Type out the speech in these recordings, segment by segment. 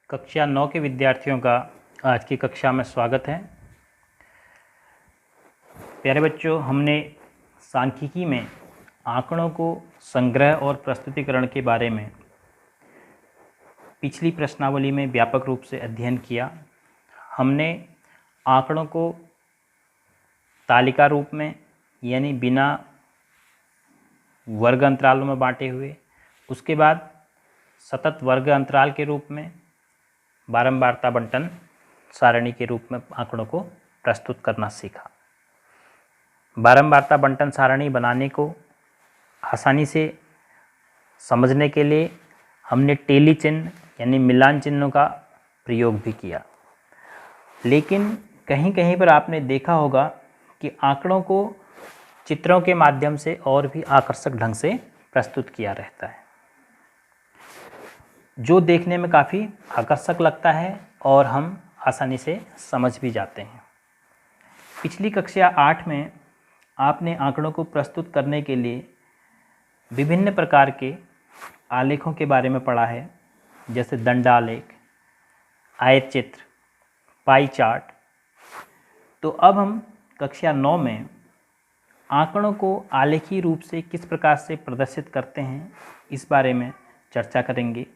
कक्षा 9 के विद्यार्थियों का आज की कक्षा में स्वागत है। प्यारे बच्चों, हमने सांख्यिकी में आंकड़ों को संग्रह और प्रस्तुतिकरण के बारे में पिछली प्रश्नावली में व्यापक रूप से अध्ययन किया। हमने आंकड़ों को तालिका रूप में यानी बिना वर्ग अंतरालों में बांटे हुए, उसके बाद सतत वर्ग अंतराल के रूप में बारंबारता बंटन सारणी के रूप में आंकड़ों को प्रस्तुत करना सीखा। बारंबारता बंटन सारणी बनाने को आसानी से समझने के लिए हमने टेली चिन्ह यानी मिलान चिन्हों का प्रयोग भी किया। लेकिन कहीं कहीं पर आपने देखा होगा कि आंकड़ों को चित्रों के माध्यम से और भी आकर्षक ढंग से प्रस्तुत किया रहता है, जो देखने में काफ़ी आकर्षक लगता है और हम आसानी से समझ भी जाते हैं। पिछली कक्षा 8 में आपने आंकड़ों को प्रस्तुत करने के लिए विभिन्न प्रकार के आलेखों के बारे में पढ़ा है, जैसे दंडालेख, आयत चित्र, पाई चार्ट। तो अब हम कक्षा 9 में आंकड़ों को आलेखी रूप से किस प्रकार से प्रदर्शित करते हैं, इस बारे में चर्चा करेंगे।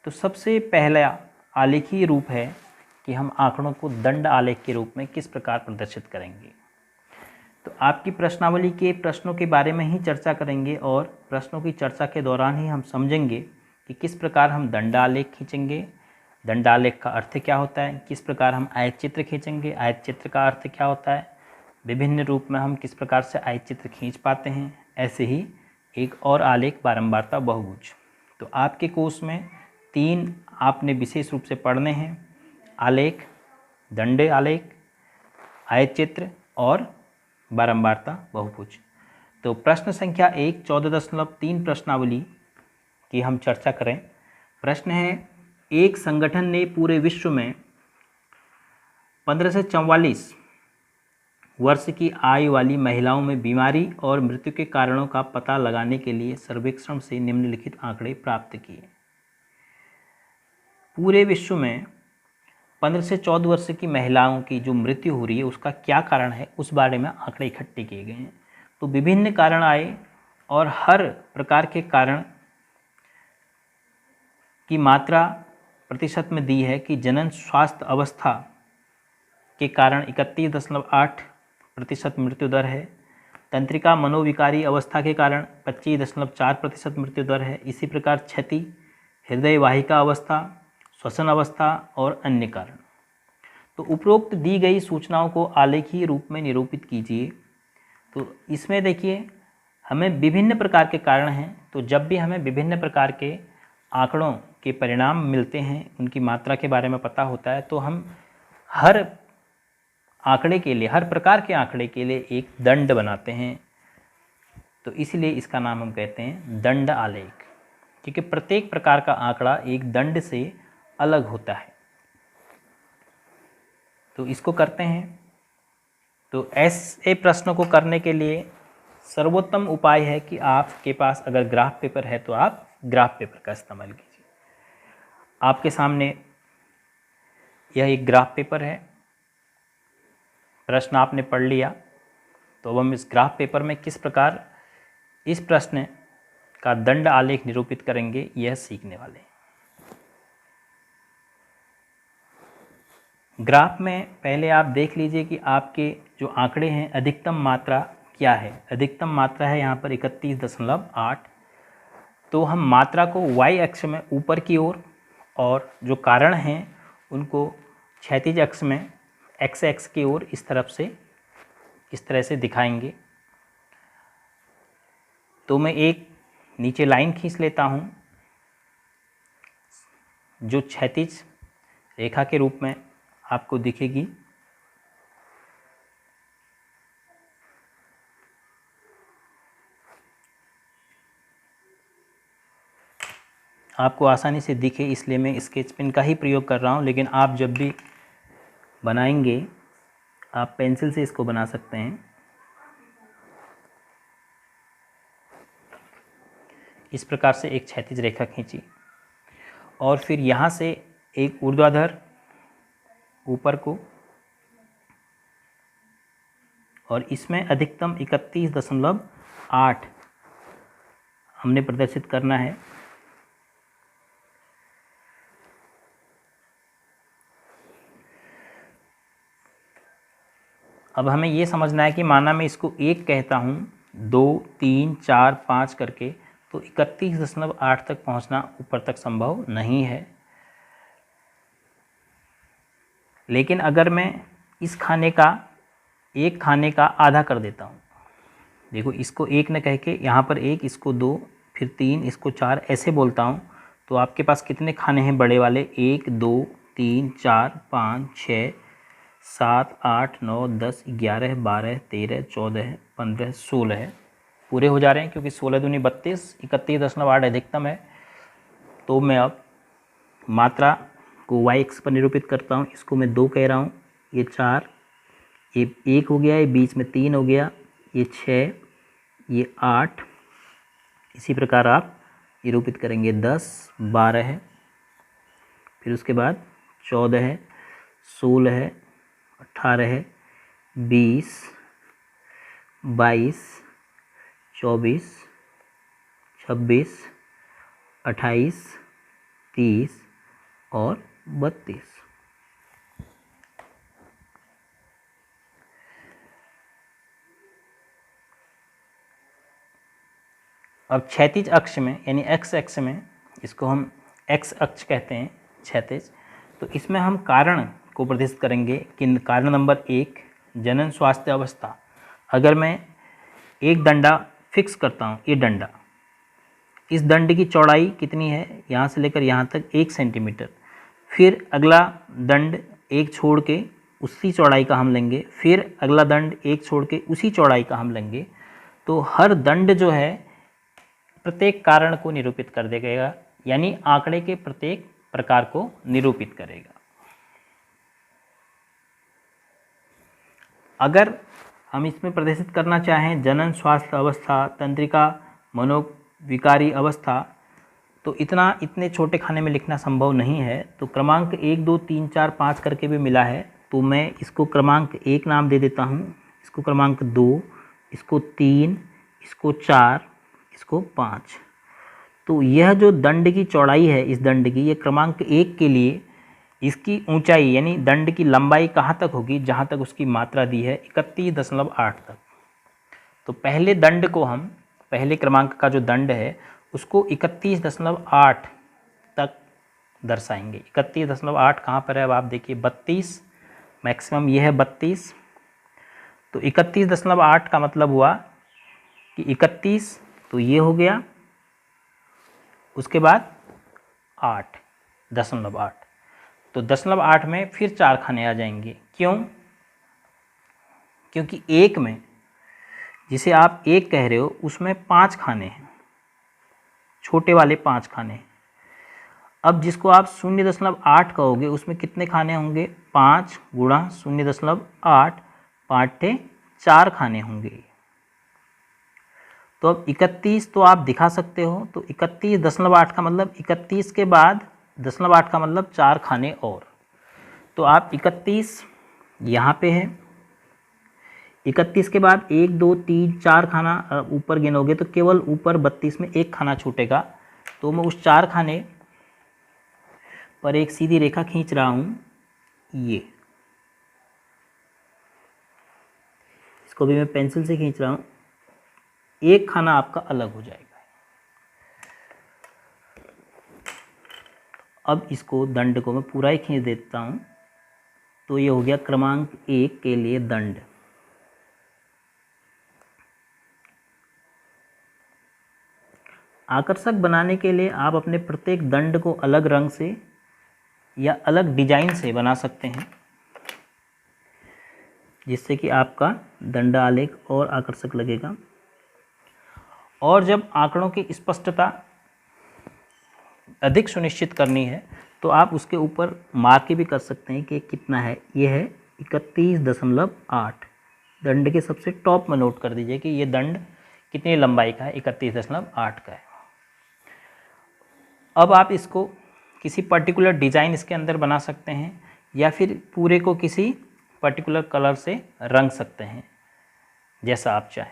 तो सबसे पहला आलेखीय रूप है कि हम आंकड़ों को दंड आलेख के रूप में किस प्रकार प्रदर्शित करेंगे। तो आपकी प्रश्नावली के प्रश्नों के बारे में ही चर्चा करेंगे और प्रश्नों की चर्चा के दौरान ही हम समझेंगे कि किस प्रकार हम दंड आलेख खींचेंगे, दंड आलेख का अर्थ क्या होता है, किस प्रकार हम आयत चित्र खींचेंगे, आयत चित्र का अर्थ क्या होता है, विभिन्न रूप में हम किस प्रकार से आयत चित्र खींच पाते हैं। ऐसे ही एक और आलेख बारंबारता बहुभुज। तो आपके कोर्स में 3 आपने विशेष रूप से पढ़ने हैं: आलेख, दंड आलेख, आयत चित्र और बारंबारता बहुभुज। तो प्रश्न संख्या 1 14.3 प्रश्नावली की हम चर्चा करें। प्रश्न है, एक संगठन ने पूरे विश्व में 15 से 44 वर्ष की आयु वाली महिलाओं में बीमारी और मृत्यु के कारणों का पता लगाने के लिए सर्वेक्षण से निम्नलिखित आंकड़े प्राप्त किए। पूरे विश्व में 15 से 14 वर्ष की महिलाओं की जो मृत्यु हो रही है उसका क्या कारण है, उस बारे में आंकड़े इकट्ठे किए गए हैं। तो विभिन्न कारण आए और हर प्रकार के कारण की मात्रा प्रतिशत में दी है कि जनन स्वास्थ्य अवस्था के कारण 31.8% मृत्यु दर है, तंत्रिका मनोविकारी अवस्था के कारण 25.4% मृत्यु दर है। इसी प्रकार क्षति, हृदय वाहिका अवस्था, श्वसन अवस्था और अन्य कारण। तो उपरोक्त दी गई सूचनाओं को आलेखीय रूप में निरूपित कीजिए। तो इसमें देखिए, हमें विभिन्न प्रकार के कारण हैं। तो जब भी हमें विभिन्न प्रकार के आंकड़ों के परिणाम मिलते हैं, उनकी मात्रा के बारे में पता होता है, तो हम हर आंकड़े के लिए, हर प्रकार के आंकड़े के लिए एक दंड बनाते हैं। तो इसलिए इसका नाम हम कहते हैं दंड आलेख, क्योंकि प्रत्येक प्रकार का आंकड़ा एक दंड से अलग होता है। तो इसको करते हैं। तो ऐसे प्रश्नों को करने के लिए सर्वोत्तम उपाय है कि आपके पास अगर ग्राफ पेपर है तो आप ग्राफ पेपर का इस्तेमाल कीजिए। आपके सामने यह एक ग्राफ पेपर है, प्रश्न आपने पढ़ लिया। तो अब हम इस ग्राफ पेपर में किस प्रकार इस प्रश्न का दंड आलेख निरूपित करेंगे, यह सीखने वाले हैं। ग्राफ में पहले आप देख लीजिए कि आपके जो आंकड़े हैं, अधिकतम मात्रा क्या है। अधिकतम मात्रा है यहाँ पर 31.8। तो हम मात्रा को y अक्ष में ऊपर की ओर और जो कारण हैं उनको क्षैतिज अक्ष में x अक्ष की ओर इस तरफ से इस तरह से दिखाएंगे। तो मैं एक नीचे लाइन खींच लेता हूँ जो क्षैतिज रेखा के रूप में आपको दिखेगी। आपको आसानी से दिखे इसलिए मैं स्केच पेन का ही प्रयोग कर रहा हूँ, लेकिन आप जब भी बनाएंगे आप पेंसिल से इसको बना सकते हैं। इस प्रकार से एक क्षैतिज रेखा खींची और फिर यहाँ से एक ऊर्ध्वाधर ऊपर को, और इसमें अधिकतम 31.8 हमने प्रदर्शित करना है। अब हमें ये समझना है कि माना मैं इसको 1 कहता हूँ, 2, 3, 4, 5 करके, तो 31.8 तक पहुँचना ऊपर तक संभव नहीं है। लेकिन अगर मैं इस खाने का, एक खाने का आधा कर देता हूँ, देखो इसको 1 न कह के यहाँ पर 1, इसको 2, फिर 3, इसको 4 ऐसे बोलता हूँ, तो आपके पास कितने खाने हैं बड़े वाले? 1, 2, 3, 4, 5, 6, 7, 8, 9, 10, 11, 12, 13, 14, 15, 16 पूरे हो जा रहे हैं, क्योंकि 16 दूनी 32, 31.8 अधिकतम है। तो मैं अब मात्रा को y एक्स पर निरूपित करता हूँ। इसको मैं 2 कह रहा हूँ, ये 4, ये 1 हो गया, ये बीच में 3 हो गया, ये 6, ये 8, इसी प्रकार आप निरूपित करेंगे। 10, 12 है, फिर उसके बाद 14 है, 16 है, 18 है, 20, 22, 24, 26, 28, 30 और 32। अब क्षैतिज अक्ष में यानी एक्स अक्ष में, इसको हम एक्स अक्ष कहते हैं क्षैतिज, तो इसमें हम कारण को प्रदर्शित करेंगे कि कारण नंबर 1 जनन स्वास्थ्य अवस्था। अगर मैं एक डंडा फिक्स करता हूँ, ये डंडा, इस दंड की चौड़ाई कितनी है? यहाँ से लेकर यहाँ तक 1 सेंटीमीटर। फिर अगला दंड एक छोड़ के उसी चौड़ाई का हम लेंगे, फिर अगला दंड एक छोड़ के उसी चौड़ाई का हम लेंगे। तो हर दंड जो है प्रत्येक कारण को निरूपित कर देगा, यानी आंकड़े के प्रत्येक प्रकार को निरूपित करेगा। अगर हम इसमें प्रदर्शित करना चाहें जनन स्वास्थ्य अवस्था, तंत्रिका मनोविकारी अवस्था, तो इतने छोटे खाने में लिखना संभव नहीं है। तो क्रमांक 1, 2, 3, 4, 5 करके भी मिला है, तो मैं इसको क्रमांक 1 नाम दे देता हूँ, इसको क्रमांक 2, इसको 3, इसको 4, इसको 5। तो यह जो दंड की चौड़ाई है, इस दंड की, ये क्रमांक 1 के लिए इसकी ऊंचाई यानी दंड की लंबाई कहाँ तक होगी? जहाँ तक उसकी मात्रा दी है 31.8 तक। तो पहले दंड को हम, पहले क्रमांक का जो दंड है उसको 31.8 तक दर्शाएंगे। 31.8 कहाँ पर है? अब आप देखिए 32, मैक्सिमम ये है 32। तो 31.8 का मतलब हुआ कि 31 तो ये हो गया, उसके बाद 8.8, तो 0.8 में फिर 4 खाने आ जाएंगे। क्यों? क्योंकि 1 में, जिसे आप 1 कह रहे हो, उसमें 5 खाने हैं, छोटे वाले 5 खाने हैं। अब जिसको आप 0.8 कहोगे उसमें कितने खाने होंगे? 5 गुणा 0.8, 5 4 खाने होंगे। तो अब 31 तो आप दिखा सकते हो, तो 31.8 का मतलब 31 के बाद 0.8 का मतलब 4 खाने और। तो आप 31 यहाँ पे है, 31 के बाद 1, 2, 3, 4 खाना ऊपर गिनोगे तो केवल ऊपर 32 में 1 खाना छूटेगा। तो मैं उस 4 खाने पर एक सीधी रेखा खींच रहा हूँ, ये, इसको भी मैं पेंसिल से खींच रहा हूँ। 1 खाना आपका अलग हो जाएगा। अब इसको दंड को मैं पूरा ही खींच देता हूँ, तो ये हो गया क्रमांक 1 के लिए दंड। आकर्षक बनाने के लिए आप अपने प्रत्येक दंड को अलग रंग से या अलग डिजाइन से बना सकते हैं, जिससे कि आपका दंड आलेख और आकर्षक लगेगा। और जब आंकड़ों की स्पष्टता अधिक सुनिश्चित करनी है तो आप उसके ऊपर मार्क भी कर सकते हैं कि कितना है। ये है 31.8, दंड के सबसे टॉप में नोट कर दीजिए कि ये दंड कितनी लंबाई का है, 31.8 का है। अब आप इसको किसी पर्टिकुलर डिज़ाइन इसके अंदर बना सकते हैं या फिर पूरे को किसी पर्टिकुलर कलर से रंग सकते हैं, जैसा आप चाहें।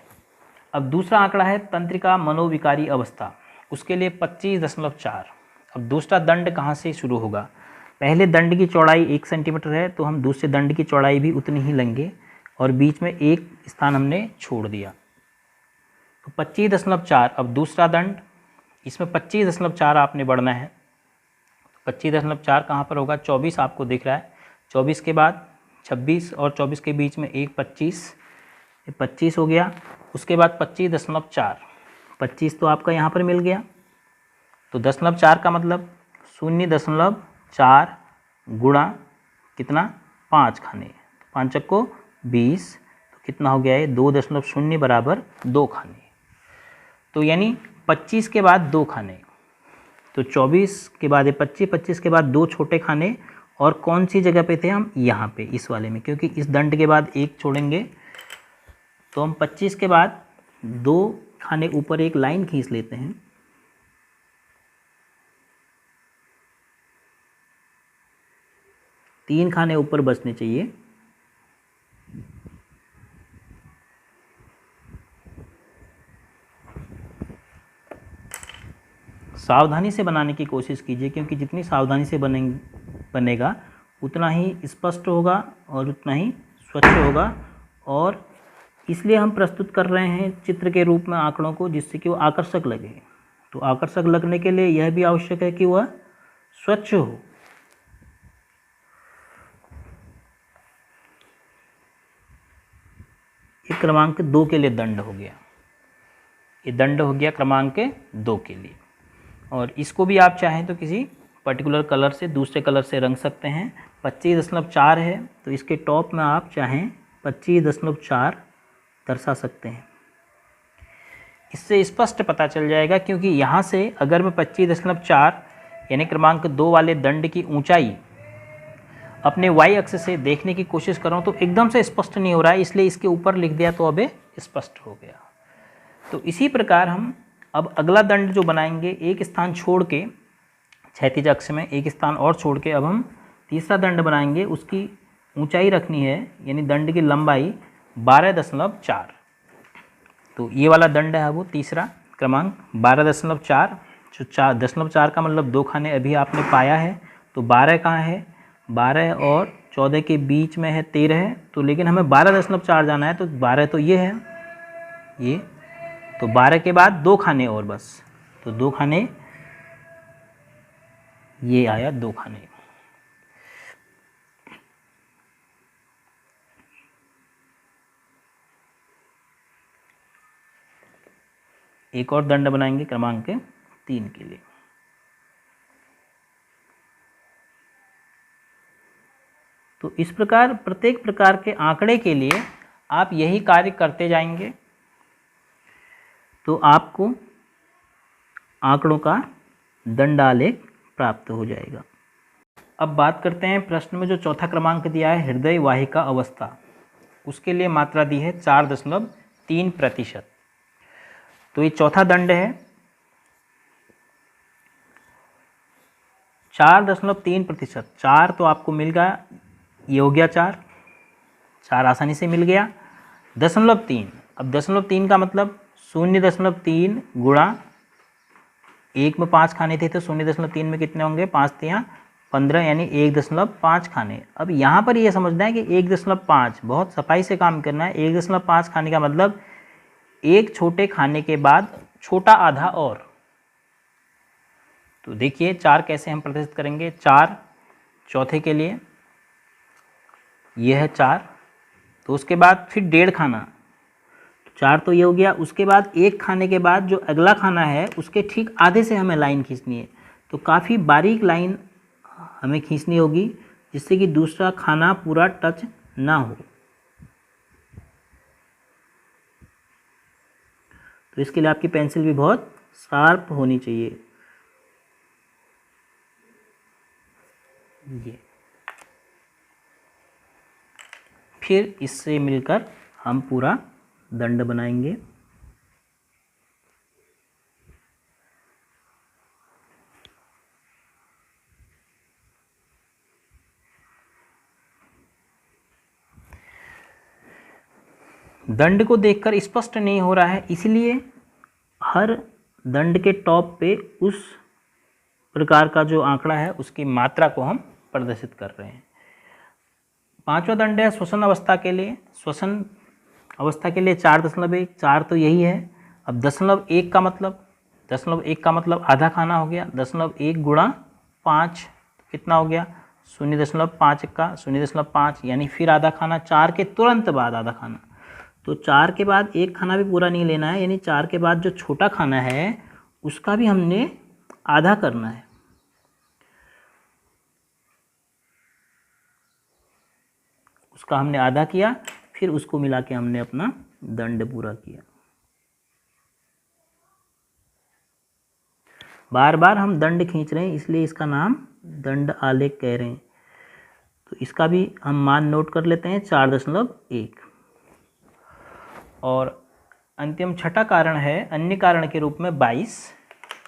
अब दूसरा आंकड़ा है तंत्रिका मनोविकारी अवस्था, उसके लिए 25.4। अब दूसरा दंड कहाँ से शुरू होगा? पहले दंड की चौड़ाई 1 सेंटीमीटर है तो हम दूसरे दंड की चौड़ाई भी उतनी ही लेंगे और बीच में एक स्थान हमने छोड़ दिया, तो 25.4। अब दूसरा दंड, इसमें 25.4 आपने बढ़ना है। 25.4 कहाँ पर होगा? 24 आपको दिख रहा है, 24 के बाद 26 और 24 के बीच में एक 25, ये 25 हो गया। उसके बाद 25.4, 25 तो आपका यहाँ पर मिल गया, तो 0.4 का मतलब 0.4 गुणा कितना? 5 खाने, 5 को 20, तो कितना हो गया ये? 2.0 बराबर 2 खाने। तो यानी 25 के बाद 2 खाने, तो 24 के बाद 25, 25 के बाद 2 छोटे खाने, और कौन सी जगह पे थे हम? यहाँ पे, इस वाले में, क्योंकि इस दंड के बाद एक छोड़ेंगे, तो हम 25 के बाद 2 खाने ऊपर एक लाइन खींच लेते हैं। तीन खाने ऊपर बचने चाहिए। सावधानी से बनाने की कोशिश कीजिए, क्योंकि जितनी सावधानी से बनेगा उतना ही स्पष्ट होगा और उतना ही स्वच्छ होगा। और इसलिए हम प्रस्तुत कर रहे हैं चित्र के रूप में आंकड़ों को, जिससे कि वो आकर्षक लगे। तो आकर्षक लगने के लिए यह भी आवश्यक है कि वह स्वच्छ हो। ये क्रमांक 2 के लिए दंड हो गया, ये दंड हो गया क्रमांक 2 के लिए। और इसको भी आप चाहें तो किसी पर्टिकुलर कलर से, दूसरे कलर से रंग सकते हैं। 25.4 है तो इसके टॉप में आप चाहें 25.4 दर्शा सकते हैं। इससे स्पष्ट पता चल जाएगा, क्योंकि यहाँ से अगर मैं 25.4 यानी क्रमांक 2 वाले दंड की ऊंचाई अपने y अक्ष से देखने की कोशिश कर रहा हूँ तो एकदम से स्पष्ट नहीं हो रहा है, इसलिए इसके ऊपर लिख दिया तो अब स्पष्ट हो गया। तो इसी प्रकार हम अब अगला दंड जो बनाएंगे, एक स्थान छोड़ के क्षैतिज अक्ष में एक स्थान और छोड़ के, अब हम तीसरा दंड बनाएंगे। उसकी ऊंचाई रखनी है, यानी दंड की लंबाई 12.4। तो ये वाला दंड है वो तीसरा क्रमांक 12.4। जो 4.4 का मतलब 2 खाने अभी आपने पाया है। तो 12 कहाँ है? 12 और 14 के बीच में है 13 है, तो लेकिन हमें 12.4 जाना है, तो 12 तो ये है, ये तो 12 के बाद 2 खाने और बस, तो 2 खाने, ये आया 2 खाने। एक और दंड बनाएंगे क्रमांक 3 के लिए। तो इस प्रकार प्रत्येक प्रकार के आंकड़े के लिए आप यही कार्य करते जाएंगे, तो आपको आंकड़ों का दंडालेख प्राप्त हो जाएगा। अब बात करते हैं प्रश्न में जो चौथा क्रमांक दिया है, हृदय वाहिका अवस्था, उसके लिए मात्रा दी है 4.3%। तो ये चौथा दंड है 4.3%। 4 तो आपको मिल गया, ये हो गया 4 आसानी से मिल गया। 0.3, अब 0.3 का मतलब 0.3 गुणा, एक में 5 खाने थे तो 0.3 में कितने होंगे? 5 3 15, यानी 1.5 खाने। अब यहाँ पर ये समझना है कि 1.5 बहुत सफाई से काम करना है। 1.5 खाने का मतलब एक छोटे खाने के बाद छोटा आधा और। तो देखिए 4 कैसे हम प्रदर्शित करेंगे। 4 चौथे के लिए, ये है 4, तो उसके बाद फिर 1.5 खाना, 4 तो ये हो गया। उसके बाद एक खाने के बाद जो अगला खाना है उसके ठीक आधे से हमें लाइन खींचनी है, तो काफ़ी बारीक लाइन हमें खींचनी होगी, जिससे कि दूसरा खाना पूरा टच ना हो। तो इसके लिए आपकी पेंसिल भी बहुत शार्प होनी चाहिए। ये फिर इससे मिलकर हम पूरा दंड बनाएंगे। दंड को देखकर स्पष्ट नहीं हो रहा है, इसलिए हर दंड के टॉप पे उस प्रकार का जो आंकड़ा है उसकी मात्रा को हम प्रदर्शित कर रहे हैं। पांचवा दंड है श्वसन अवस्था के लिए। श्वसन अवस्था के लिए 4.1, 4 तो यही है। अब 0.1 का मतलब आधा खाना हो गया। 0.1 गुणा 5 कितना हो गया? 0.5 का 0.5, यानी फिर आधा खाना, 4 के तुरंत बाद आधा खाना। तो 4 के बाद एक खाना भी पूरा नहीं लेना है, यानी 4 के बाद जो छोटा खाना है उसका भी हमने आधा करना है। उसका हमने आधा किया, फिर उसको मिला के हमने अपना दंड पूरा किया। बार बार हम दंड खींच रहे हैं, इसलिए इसका नाम दंड आलेख कह रहे हैं। तो इसका भी हम मान नोट कर लेते हैं, 4.1। और अंतिम छठा कारण है अन्य कारण के रूप में 22।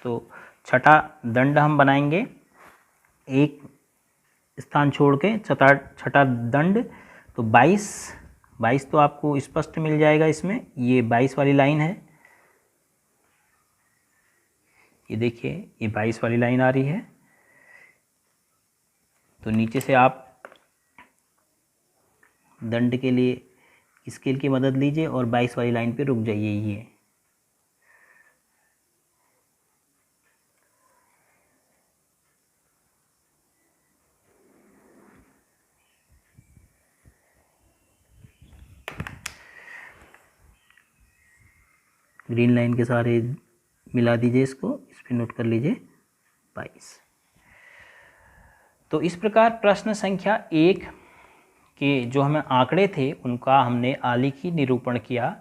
तो छठा दंड हम बनाएंगे, एक स्थान छोड़ के छठा दंड। तो 22 तो आपको स्पष्ट मिल जाएगा इसमें। ये 22 वाली लाइन है, ये देखिए ये 22 वाली लाइन आ रही है। तो नीचे से आप दंड के लिए स्केल की मदद लीजिए और 22 वाली लाइन पे रुक जाइए। ये ग्रीन लाइन के सारे मिला दीजिए, इसको इस पर नोट कर लीजिए 22। तो इस प्रकार प्रश्न संख्या 1 के जो हमें आंकड़े थे उनका हमने आलेखी निरूपण किया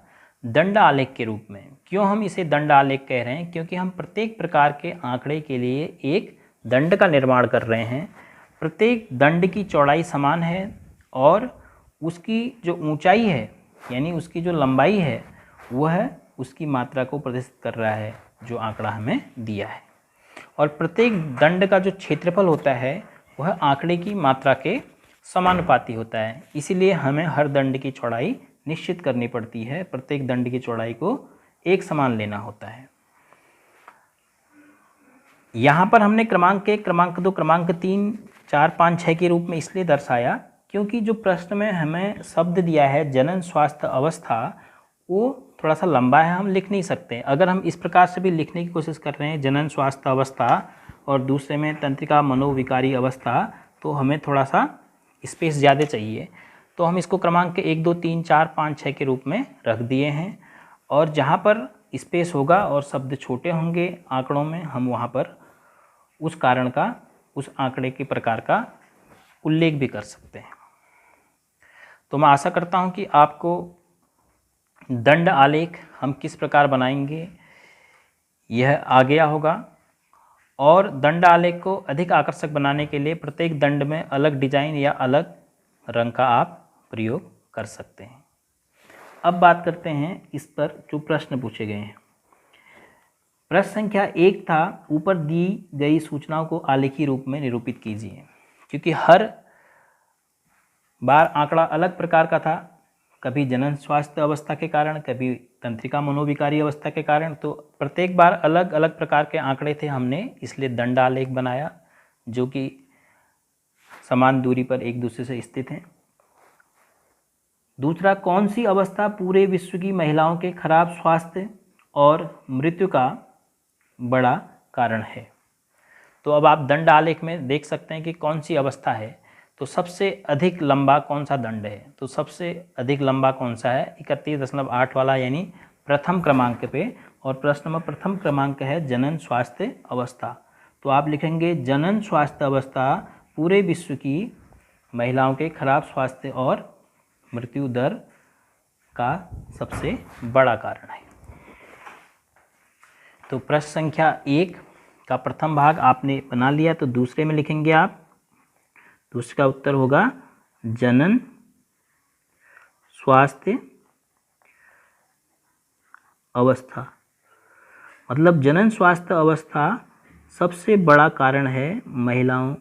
दंड आलेख के रूप में। क्यों हम इसे दंड आलेख कह रहे हैं? क्योंकि हम प्रत्येक प्रकार के आंकड़े के लिए एक दंड का निर्माण कर रहे हैं। प्रत्येक दंड की चौड़ाई समान है और उसकी जो ऊंचाई है यानी उसकी जो लंबाई है वह उसकी मात्रा को प्रदर्शित कर रहा है जो आंकड़ा हमें दिया है। और प्रत्येक दंड का जो क्षेत्रफल होता है वह आंकड़े की मात्रा के समानुपाती होता है। इसीलिए हमें हर दंड की चौड़ाई निश्चित करनी पड़ती है, प्रत्येक दंड की चौड़ाई को एक समान लेना होता है। यहाँ पर हमने क्रमांक 1, क्रमांक 2, क्रमांक 3, 4, 5, 6 के रूप में इसलिए दर्शाया क्योंकि जो प्रश्न में हमें शब्द दिया है जनन स्वास्थ्य अवस्था वो थोड़ा सा लंबा है, हम लिख नहीं सकते। अगर हम इस प्रकार से भी लिखने की कोशिश कर रहे हैं जनन स्वास्थ्य अवस्था और दूसरे में तंत्रिका मनोविकारी अवस्था, तो हमें थोड़ा सा स्पेस ज़्यादा चाहिए। तो हम इसको क्रमांक 1, 2, 3, 4, 5, 6 के रूप में रख दिए हैं। और जहाँ पर स्पेस होगा और शब्द छोटे होंगे आंकड़ों में, हम वहाँ पर उस कारण का, उस आंकड़े के प्रकार का उल्लेख भी कर सकते हैं। तो मैं आशा करता हूँ कि आपको दंड आलेख हम किस प्रकार बनाएंगे यह आ गया होगा। और दंड आलेख को अधिक आकर्षक बनाने के लिए प्रत्येक दंड में अलग डिजाइन या अलग रंग का आप प्रयोग कर सकते हैं। अब बात करते हैं इस पर जो प्रश्न पूछे गए हैं। प्रश्न संख्या 1 था, ऊपर दी गई सूचनाओं को आलेखी रूप में निरूपित कीजिए। क्योंकि हर बार आंकड़ा अलग प्रकार का था, कभी जनन स्वास्थ्य अवस्था के कारण, कभी तंत्रिका मनोविकारी अवस्था के कारण, तो प्रत्येक बार अलग अलग प्रकार के आंकड़े थे हमने, इसलिए दंड आलेख बनाया जो कि समान दूरी पर एक दूसरे से स्थित हैं। दूसरा, कौन सी अवस्था पूरे विश्व की महिलाओं के खराब स्वास्थ्य और मृत्यु का बड़ा कारण है? तो अब आप दंड आलेख में देख सकते हैं कि कौन सी अवस्था है। तो सबसे अधिक लंबा कौन सा दंड है? तो सबसे अधिक लंबा कौन सा है? 31.8 वाला, यानी प्रथम क्रमांक पे। और प्रश्न में प्रथम क्रमांक है जनन स्वास्थ्य अवस्था। तो आप लिखेंगे जनन स्वास्थ्य अवस्था पूरे विश्व की महिलाओं के खराब स्वास्थ्य और मृत्यु दर का सबसे बड़ा कारण है। तो प्रश्न संख्या 1 का प्रथम भाग आपने बना लिया, तो दूसरे में लिखेंगे आप, दूसरे का उत्तर होगा जनन स्वास्थ्य अवस्था। मतलब जनन स्वास्थ्य अवस्था सबसे बड़ा कारण है महिलाओं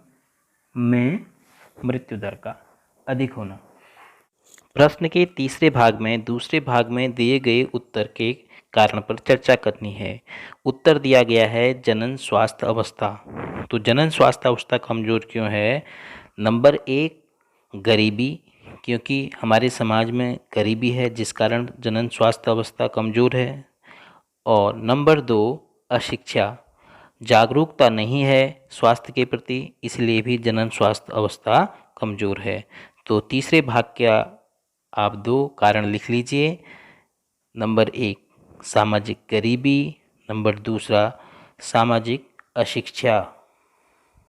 में मृत्यु दर का अधिक होना। प्रश्न के तीसरे भाग में दूसरे भाग में दिए गए उत्तर के कारण पर चर्चा करनी है। उत्तर दिया गया है जनन स्वास्थ्य अवस्था। तो जनन स्वास्थ्य अवस्था कमजोर क्यों है? नंबर 1 गरीबी, क्योंकि हमारे समाज में गरीबी है जिस कारण जनन स्वास्थ्य अवस्था कमजोर है। और नंबर 2 अशिक्षा, जागरूकता नहीं है स्वास्थ्य के प्रति, इसलिए भी जनन स्वास्थ्य अवस्था कमजोर है। तो तीसरे भाग का आप 2 कारण लिख लीजिए। नंबर 1 सामाजिक गरीबी, नंबर दूसरा सामाजिक अशिक्षा।